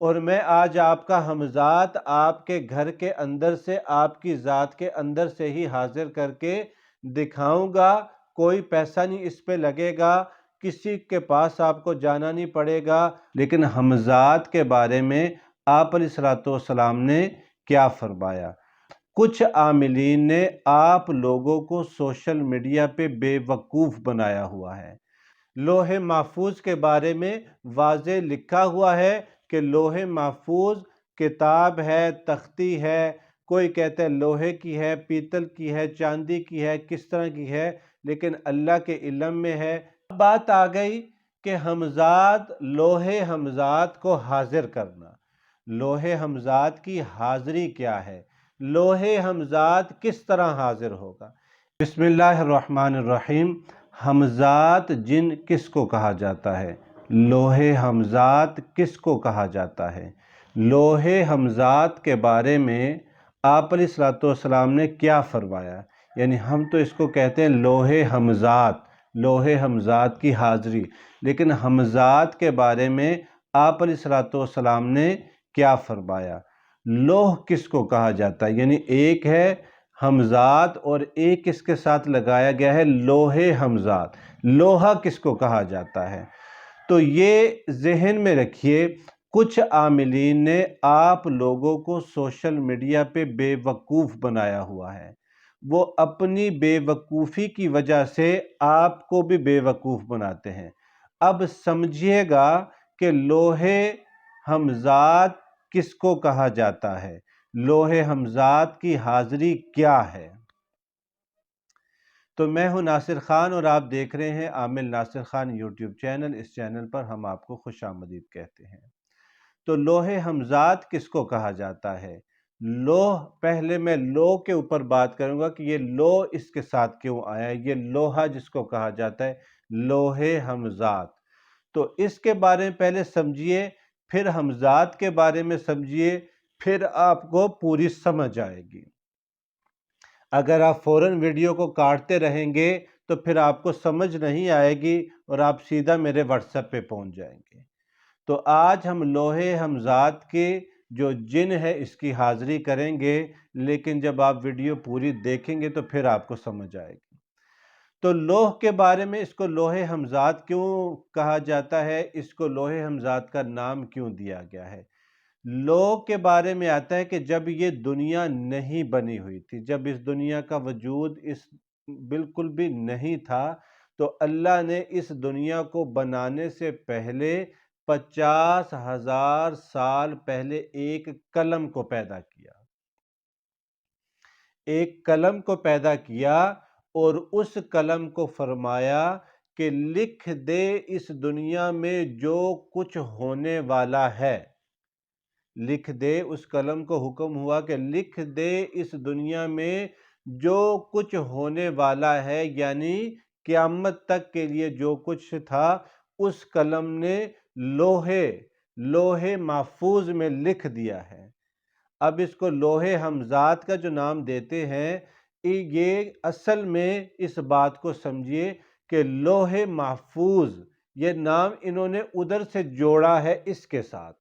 اور میں آج آپ کا ہمزاد آپ کے گھر کے اندر سے، آپ کی ذات کے اندر سے ہی حاضر کر کے دکھاؤں گا۔ کوئی پیسہ نہیں اس پہ لگے گا، کسی کے پاس آپ کو جانا نہیں پڑے گا۔ لیکن ہمزاد کے بارے میں آپ علیہ السلام نے کیا فرمایا؟ کچھ عاملین نے آپ لوگوں کو سوشل میڈیا پہ بے وقوف بنایا ہوا ہے۔ لوح محفوظ کے بارے میں واضح لکھا ہوا ہے کہ لوح محفوظ کتاب ہے، تختی ہے، کوئی کہتا ہے لوہے کی ہے، پیتل کی ہے، چاندی کی ہے، کس طرح کی ہے، لیکن اللہ کے علم میں ہے۔ بات آ گئی کہ ہمزاد، لوح ہمزاد کو حاضر کرنا۔ لوح ہمزاد کی حاضری کیا ہے؟ لوح ہمزاد کس طرح حاضر ہوگا؟ بسم اللہ الرحمن الرحیم۔ ہمزاد جن کس کو کہا جاتا ہے؟ لوح ہمزاد کس کو کہا جاتا ہے؟ لوح ہمزاد کے بارے میں آپ علیہ السلام نے کیا فرمایا؟ یعنی ہم تو اس کو کہتے ہیں لوح ہمزاد، لوح ہمزاد کی حاضری، لیکن ہمزاد کے بارے میں آپ علیہ السلام نے کیا فرمایا؟ لوح کس کو کہا جاتا ہے؟ یعنی ایک ہے ہمزاد اور ایک اس کے ساتھ لگایا گیا ہے لوح ہمزاد۔ لوحہ کس کو کہا جاتا ہے؟ تو یہ ذہن میں رکھیے، کچھ عاملین نے آپ لوگوں کو سوشل میڈیا پہ بے وقوف بنایا ہوا ہے۔ وہ اپنی بے وقوفی کی وجہ سے آپ کو بھی بے وقوف بناتے ہیں۔ اب سمجھیے گا کہ لوح ہمزاد کس کو کہا جاتا ہے، لوح ہمزاد کی حاضری کیا ہے۔ تو میں ہوں ناصر خان اور آپ دیکھ رہے ہیں عامل ناصر خان یوٹیوب چینل۔ اس چینل پر ہم آپ کو خوش آمدید کہتے ہیں۔ تو لوح ہمزاد کس کو کہا جاتا ہے؟ لوح، پہلے میں لوح کے اوپر بات کروں گا کہ یہ لوح اس کے ساتھ کیوں آیا ہے۔ یہ لوحہ جس کو کہا جاتا ہے لوح ہمزاد، تو اس کے بارے میں پہلے سمجھیے، پھر ہمزاد کے بارے میں سمجھیے، پھر آپ کو پوری سمجھ آئے گی۔ اگر آپ فوراً ویڈیو کو کاٹتے رہیں گے تو پھر آپ کو سمجھ نہیں آئے گی اور آپ سیدھا میرے واٹس ایپ پہ پہنچ جائیں گے۔ تو آج ہم لوح ہمزاد کے جو جن ہے اس کی حاضری کریں گے، لیکن جب آپ ویڈیو پوری دیکھیں گے تو پھر آپ کو سمجھ آئے گی۔ تو لوح کے بارے میں، اس کو لوح ہمزاد کیوں کہا جاتا ہے، اس کو لوح ہمزاد کا نام کیوں دیا گیا ہے؟ لوح کے بارے میں آتا ہے کہ جب یہ دنیا نہیں بنی ہوئی تھی، جب اس دنیا کا وجود اس بالکل بھی نہیں تھا، تو اللہ نے اس دنیا کو بنانے سے پہلے 50,000 سال پہلے ایک قلم کو پیدا کیا۔ ایک قلم کو پیدا کیا اور اس قلم کو فرمایا کہ لکھ دے اس دنیا میں جو کچھ ہونے والا ہے۔ لکھ دے، اس قلم کو حکم ہوا کہ لکھ دے اس دنیا میں جو کچھ ہونے والا ہے، یعنی قیامت تک کے لیے جو کچھ تھا اس قلم نے لوح محفوظ میں لکھ دیا ہے۔ اب اس کو لوح ہمزاد کا جو نام دیتے ہیں، یہ اصل میں اس بات کو سمجھیے کہ لوح محفوظ، یہ نام انہوں نے ادھر سے جوڑا ہے اس کے ساتھ۔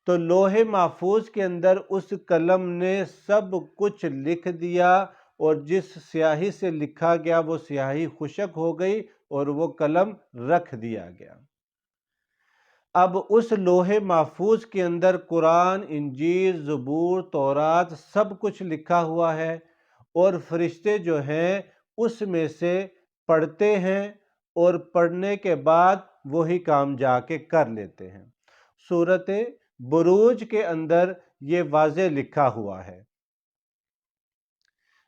تو لوح محفوظ کے اندر اس قلم نے سب کچھ لکھ دیا، اور جس سیاہی سے لکھا گیا وہ سیاہی خشک ہو گئی اور وہ قلم رکھ دیا گیا۔ اب اس لوح محفوظ کے اندر قرآن، انجیل، زبور، تورات سب کچھ لکھا ہوا ہے، اور فرشتے جو ہیں اس میں سے پڑھتے ہیں اور پڑھنے کے بعد وہی کام جا کے کر لیتے ہیں۔ سورۃ بروج کے اندر یہ واضح لکھا ہوا ہے۔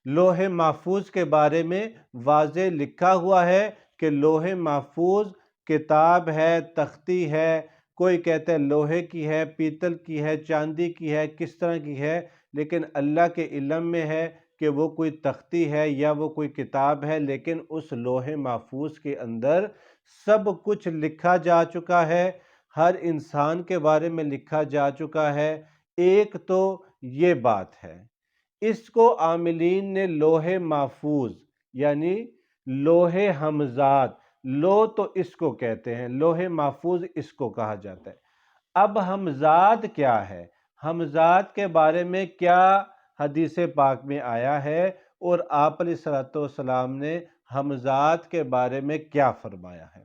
لوح محفوظ کے بارے میں واضح لکھا ہوا ہے کہ لوح محفوظ کتاب ہے، تختی ہے، کوئی کہتا ہے لوہے کی ہے، پیتل کی ہے، چاندی کی ہے، کس طرح کی ہے، لیکن اللہ کے علم میں ہے کہ وہ کوئی تختی ہے یا وہ کوئی کتاب ہے، لیکن اس لوح محفوظ کے اندر سب کچھ لکھا جا چکا ہے، ہر انسان کے بارے میں لکھا جا چکا ہے۔ ایک تو یہ بات ہے، اس کو عاملین نے لوح محفوظ یعنی لوح ہمزاد، لو تو اس کو کہتے ہیں، لوح محفوظ اس کو کہا جاتا ہے۔ اب ہمزاد کیا ہے، ہمزاد کے بارے میں کیا حدیث پاک میں آیا ہے، اور آپ علیہ الصلوۃ والسلام نے ہمزاد کے بارے میں کیا فرمایا ہے۔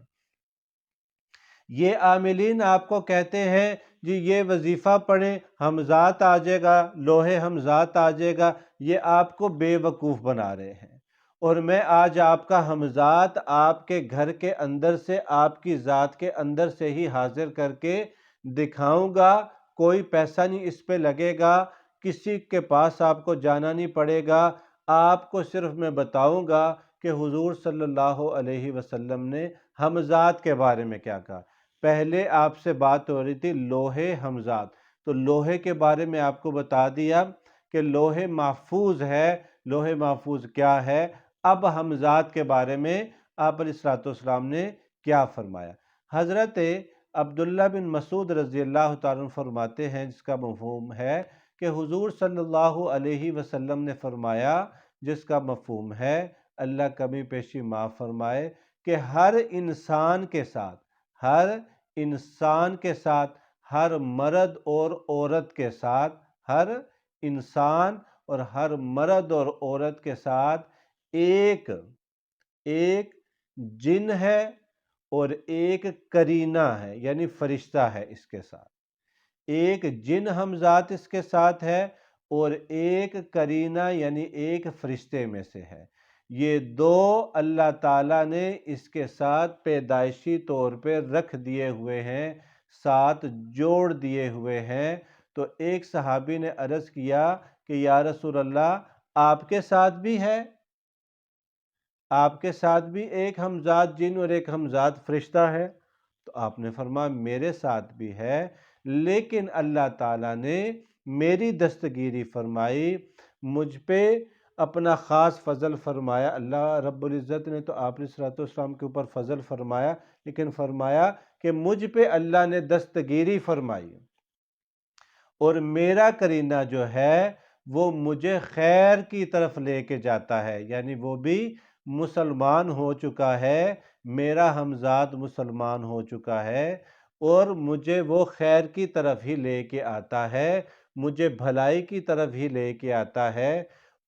یہ عاملین آپ کو کہتے ہیں جی یہ وظیفہ پڑھیں ہمزات آ جائے گا، لوہے ہمزات آ جائے گا، یہ آپ کو بے وقوف بنا رہے ہیں، اور میں آج آپ کا ہمزات آپ کے گھر کے اندر سے، آپ کی ذات کے اندر سے ہی حاضر کر کے دکھاؤں گا۔ کوئی پیسہ نہیں اس پہ لگے گا، کسی کے پاس آپ کو جانا نہیں پڑے گا، آپ کو صرف میں بتاؤں گا کہ حضور صلی اللہ علیہ وسلم نے ہمزات کے بارے میں کیا کہا۔ پہلے آپ سے بات ہو رہی تھی لوہے ہمزات، تو لوہے کے بارے میں آپ کو بتا دیا کہ لوہے محفوظ ہے، لوہے محفوظ کیا ہے۔ اب ہمزات کے بارے میں آپ علیہ الصلوۃ والسلام نے کیا فرمایا۔ حضرت عبداللہ بن مسعود رضی اللہ تعالیٰ عنہ فرماتے ہیں، جس کا مفہوم ہے کہ حضور صلی اللہ علیہ وسلم نے فرمایا، جس کا مفہوم ہے اللہ کمی پیشی معاف فرمائے، کہ ہر انسان کے ساتھ، ہر انسان کے ساتھ، ہر مرد اور عورت کے ساتھ، ہر انسان اور ہر مرد اور عورت کے ساتھ ایک جن ہے اور ایک کرینہ ہے، یعنی فرشتہ ہے اس کے ساتھ۔ ایک جن ہمزات اس کے ساتھ ہے اور ایک کرینہ یعنی ایک فرشتے میں سے ہے۔ یہ دو اللہ تعالیٰ نے اس کے ساتھ پیدائشی طور پہ رکھ دیے ہوئے ہیں، ساتھ جوڑ دیے ہوئے ہیں۔ تو ایک صحابی نے عرض کیا کہ یا رسول اللہ آپ کے ساتھ بھی ہے، آپ کے ساتھ بھی ایک ہمزاد جن اور ایک ہمزاد فرشتہ ہے؟ تو آپ نے فرمایا میرے ساتھ بھی ہے، لیکن اللہ تعالیٰ نے میری دستگیری فرمائی، مجھ پہ اپنا خاص فضل فرمایا۔ اللہ رب العزت نے تو آپ علیہ الصلوۃ والسلام کے اوپر فضل فرمایا، لیکن فرمایا کہ مجھ پہ اللہ نے دستگیری فرمائی، اور میرا کرینہ جو ہے وہ مجھے خیر کی طرف لے کے جاتا ہے، یعنی وہ بھی مسلمان ہو چکا ہے، میرا ہمزاد مسلمان ہو چکا ہے، اور مجھے وہ خیر کی طرف ہی لے کے آتا ہے، مجھے بھلائی کی طرف ہی لے کے آتا ہے۔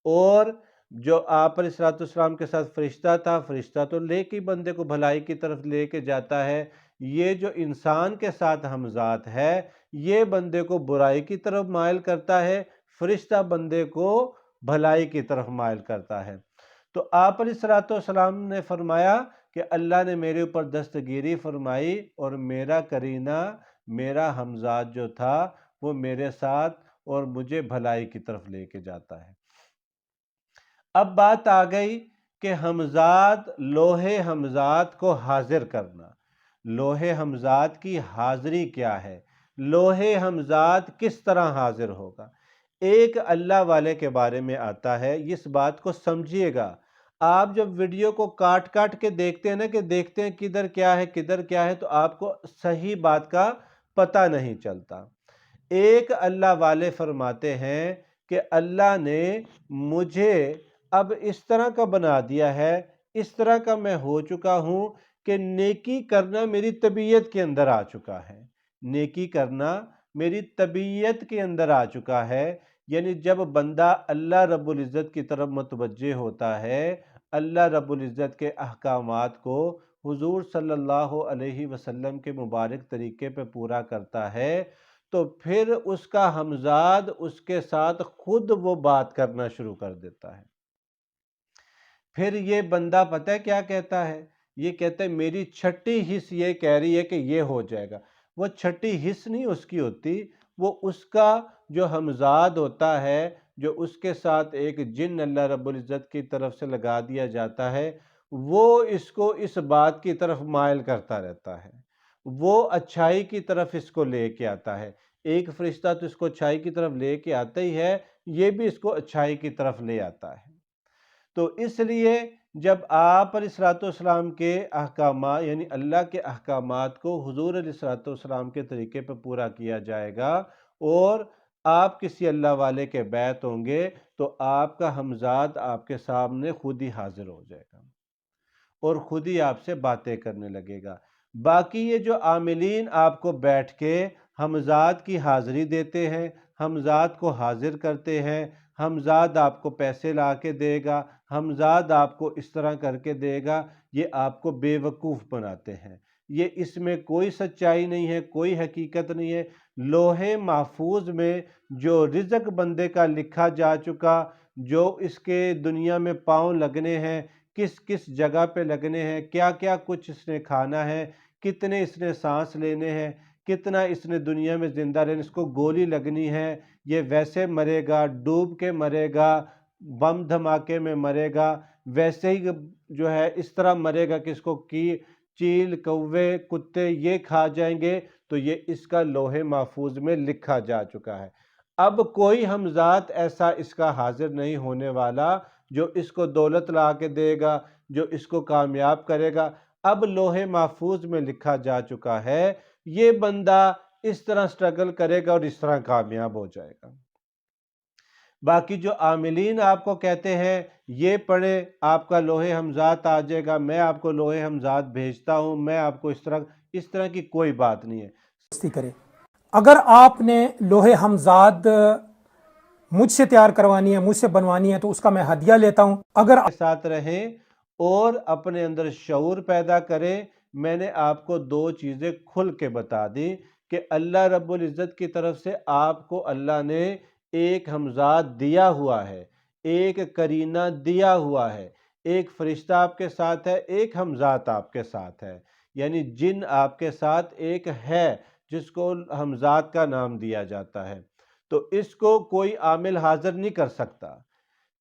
اور جو آپ علیہ الصلوۃ والسلام کے ساتھ فرشتہ تھا، فرشتہ تو لے کے بندے کو بھلائی کی طرف لے کے جاتا ہے، یہ جو انسان کے ساتھ ہمزاد ہے یہ بندے کو برائی کی طرف مائل کرتا ہے، فرشتہ بندے کو بھلائی کی طرف مائل کرتا ہے۔ تو آپ علیہ الصلوۃ والسلام نے فرمایا کہ اللہ نے میرے اوپر دستگیری فرمائی، اور میرا کرینہ، میرا ہمزاد جو تھا وہ میرے ساتھ اور مجھے بھلائی کی طرف لے کے جاتا ہے۔ اب بات آ گئی کہ ہمزاد، لوہے ہمزاد کو حاضر کرنا، لوہے ہمزاد کی حاضری کیا ہے، لوہے ہمزاد کس طرح حاضر ہوگا۔ ایک اللہ والے کے بارے میں آتا ہے، اس بات کو سمجھیے گا۔ آپ جب ویڈیو کو کاٹ کاٹ کے دیکھتے ہیں نا، کہ دیکھتے ہیں کدھر کیا ہے کدھر کیا ہے، تو آپ کو صحیح بات کا پتہ نہیں چلتا۔ ایک اللہ والے فرماتے ہیں کہ اللہ نے مجھے اب اس طرح کا بنا دیا ہے، اس طرح کا میں ہو چکا ہوں کہ نیکی کرنا میری طبیعت کے اندر آ چکا ہے، نیکی کرنا میری طبیعت کے اندر آ چکا ہے۔ یعنی جب بندہ اللہ رب العزت کی طرف متوجہ ہوتا ہے، اللہ رب العزت کے احکامات کو حضور صلی اللہ علیہ وسلم کے مبارک طریقے پہ پورا کرتا ہے، تو پھر اس کا ہمزاد اس کے ساتھ خود وہ بات کرنا شروع کر دیتا ہے۔ پھر یہ بندہ پتہ ہے کیا کہتا ہے؟ یہ کہتا ہے میری چھٹی حص یہ کہہ رہی ہے کہ یہ ہو جائے گا۔ وہ چھٹی حص نہیں اس کی ہوتی، وہ اس کا جو ہمزاد ہوتا ہے، جو اس کے ساتھ ایک جن اللہ رب العزت کی طرف سے لگا دیا جاتا ہے، وہ اس کو اس بات کی طرف مائل کرتا رہتا ہے، وہ اچھائی کی طرف اس کو لے کے آتا ہے۔ ایک فرشتہ تو اس کو اچھائی کی طرف لے کے آتا ہی ہے، یہ بھی اس کو اچھائی کی طرف لے آتا ہے۔ تو اس لیے جب آپ علیہ الصلوۃ والسلام کے احکامات، یعنی اللہ کے احکامات کو حضور علیہ الصلوۃ والسلام کے طریقے پہ پورا کیا جائے گا، اور آپ کسی اللہ والے کے بیعت ہوں گے، تو آپ کا ہمزاد آپ کے سامنے خود ہی حاضر ہو جائے گا اور خود ہی آپ سے باتیں کرنے لگے گا۔ باقی یہ جو عاملین آپ کو بیٹھ کے ہمزاد کی حاضری دیتے ہیں، ہمزاد کو حاضر کرتے ہیں، ہمزاد آپ کو پیسے لا کے دے گا، ہمزاد آپ کو اس طرح کر کے دے گا، یہ آپ کو بے وقوف بناتے ہیں۔ یہ اس میں کوئی سچائی نہیں ہے، کوئی حقیقت نہیں ہے۔ لوح محفوظ میں جو رزق بندے کا لکھا جا چکا، جو اس کے دنیا میں پاؤں لگنے ہیں، کس کس جگہ پہ لگنے ہیں، کیا کیا کچھ اس نے کھانا ہے، کتنے اس نے سانس لینے ہیں، کتنا اس نے دنیا میں زندہ رہنا، اس کو گولی لگنی ہے، یہ ویسے مرے گا، ڈوب کے مرے گا، بم دھماکے میں مرے گا، ویسے ہی جو ہے اس طرح مرے گا کہ اس کو چیل، کوے، کتے یہ کھا جائیں گے، تو یہ اس کا لوح محفوظ میں لکھا جا چکا ہے۔ اب کوئی ہمزاد ایسا اس کا حاضر نہیں ہونے والا جو اس کو دولت لا کے دے گا، جو اس کو کامیاب کرے گا۔ اب لوح محفوظ میں لکھا جا چکا ہے، یہ بندہ اس طرح سٹرگل کرے گا اور اس طرح کامیاب ہو جائے گا۔ باقی جو عاملین آپ کو کہتے ہیں یہ پڑھیں آپ کا لوح ہمزاد آ جائے گا، میں آپ کو لوح ہمزاد بھیجتا ہوں، میں آپ کو اس طرح کی کوئی بات نہیں ہے۔ کرے اگر آپ نے لوح ہمزاد مجھ سے تیار کروانی ہے، مجھ سے بنوانی ہے، تو اس کا میں ہدیہ لیتا ہوں۔ اگر ساتھ رہیں اور اپنے اندر شعور پیدا کریں۔ میں نے آپ کو دو چیزیں کھل کے بتا دی کہ اللہ رب العزت کی طرف سے آپ کو اللہ نے ایک ہمزاد دیا ہوا ہے، ایک کرینہ دیا ہوا ہے، ایک فرشتہ آپ کے ساتھ ہے، ایک ہمزاد آپ کے ساتھ ہے، یعنی جن آپ کے ساتھ ایک ہے جس کو ہمزاد کا نام دیا جاتا ہے، تو اس کو کوئی عامل حاضر نہیں کر سکتا۔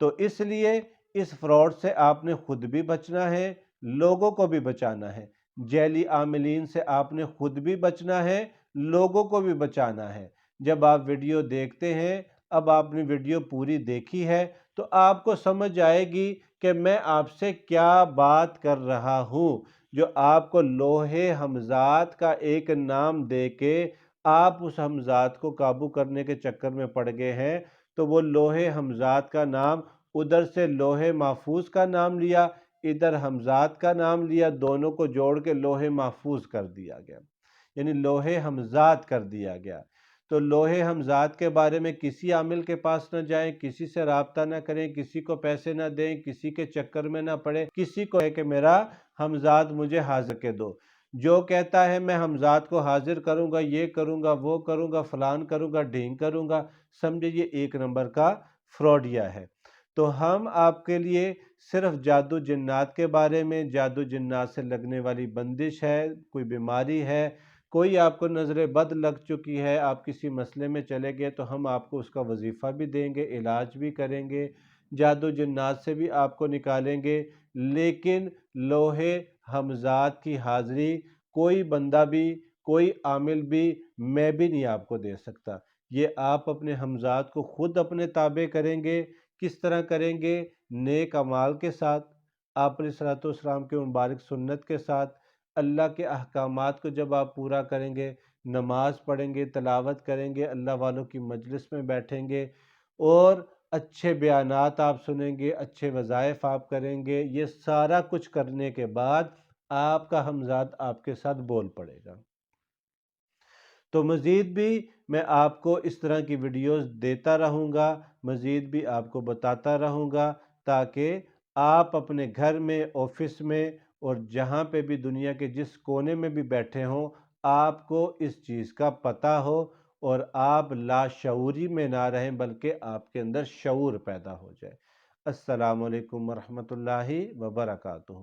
تو اس لیے اس فراڈ سے آپ نے خود بھی بچنا ہے، لوگوں کو بھی بچانا ہے، جعلی عاملین سے آپ نے خود بھی بچنا ہے، لوگوں کو بھی بچانا ہے۔ جب آپ ویڈیو دیکھتے ہیں، اب آپ نے ویڈیو پوری دیکھی ہے تو آپ کو سمجھ آئے گی کہ میں آپ سے کیا بات کر رہا ہوں۔ جو آپ کو لوح ہمزاد کا ایک نام دے کے آپ اس ہمزاد کو قابو کرنے کے چکر میں پڑ گئے ہیں، تو وہ لوح ہمزاد کا نام، ادھر سے لوح محفوظ کا نام لیا، ادھر ہمزاد کا نام لیا، دونوں کو جوڑ کے لوح محفوظ کر دیا گیا، یعنی لوح ہمزاد کر دیا گیا۔ تو لوح ہمزاد کے بارے میں کسی عامل کے پاس نہ جائیں، کسی سے رابطہ نہ کریں، کسی کو پیسے نہ دیں، کسی کے چکر میں نہ پڑیں، کسی کو ہے کہ میرا ہمزاد مجھے حاضر کے دو۔ جو کہتا ہے میں ہمزاد کو حاضر کروں گا، یہ کروں گا، وہ کروں گا، فلان کروں گا، ڈھینگ کروں گا، سمجھے یہ ایک نمبر کا فراڈیا ہے۔ تو ہم آپ کے لیے صرف جادو جنات کے بارے میں، جادو جنات سے لگنے والی بندش ہے، کوئی بیماری ہے، کوئی آپ کو نظر بد لگ چکی ہے، آپ کسی مسئلے میں چلے گئے، تو ہم آپ کو اس کا وظیفہ بھی دیں گے، علاج بھی کریں گے، جادو جنات سے بھی آپ کو نکالیں گے۔ لیکن لوح ہمزاد کی حاضری کوئی بندہ بھی، کوئی عامل بھی، میں بھی نہیں آپ کو دے سکتا۔ یہ آپ اپنے ہمزاد کو خود اپنے تابع کریں گے۔ کس طرح کریں گے؟ نیک اعمال کے ساتھ، آپ علیہ الصلوۃ والسلام کے مبارک سنت کے ساتھ، اللہ کے احکامات کو جب آپ پورا کریں گے، نماز پڑھیں گے، تلاوت کریں گے، اللہ والوں کی مجلس میں بیٹھیں گے، اور اچھے بیانات آپ سنیں گے، اچھے وظائف آپ کریں گے، یہ سارا کچھ کرنے کے بعد آپ کا ہمزاد آپ کے ساتھ بول پڑے گا۔ تو مزید بھی میں آپ کو اس طرح کی ویڈیوز دیتا رہوں گا، مزید بھی آپ کو بتاتا رہوں گا، تاکہ آپ اپنے گھر میں، آفس میں، اور جہاں پہ بھی دنیا کے جس کونے میں بھی بیٹھے ہوں، آپ کو اس چیز کا پتہ ہو اور آپ لاشعوری میں نہ رہیں، بلکہ آپ کے اندر شعور پیدا ہو جائے۔ السلام علیکم ورحمۃ اللہ وبرکاتہ۔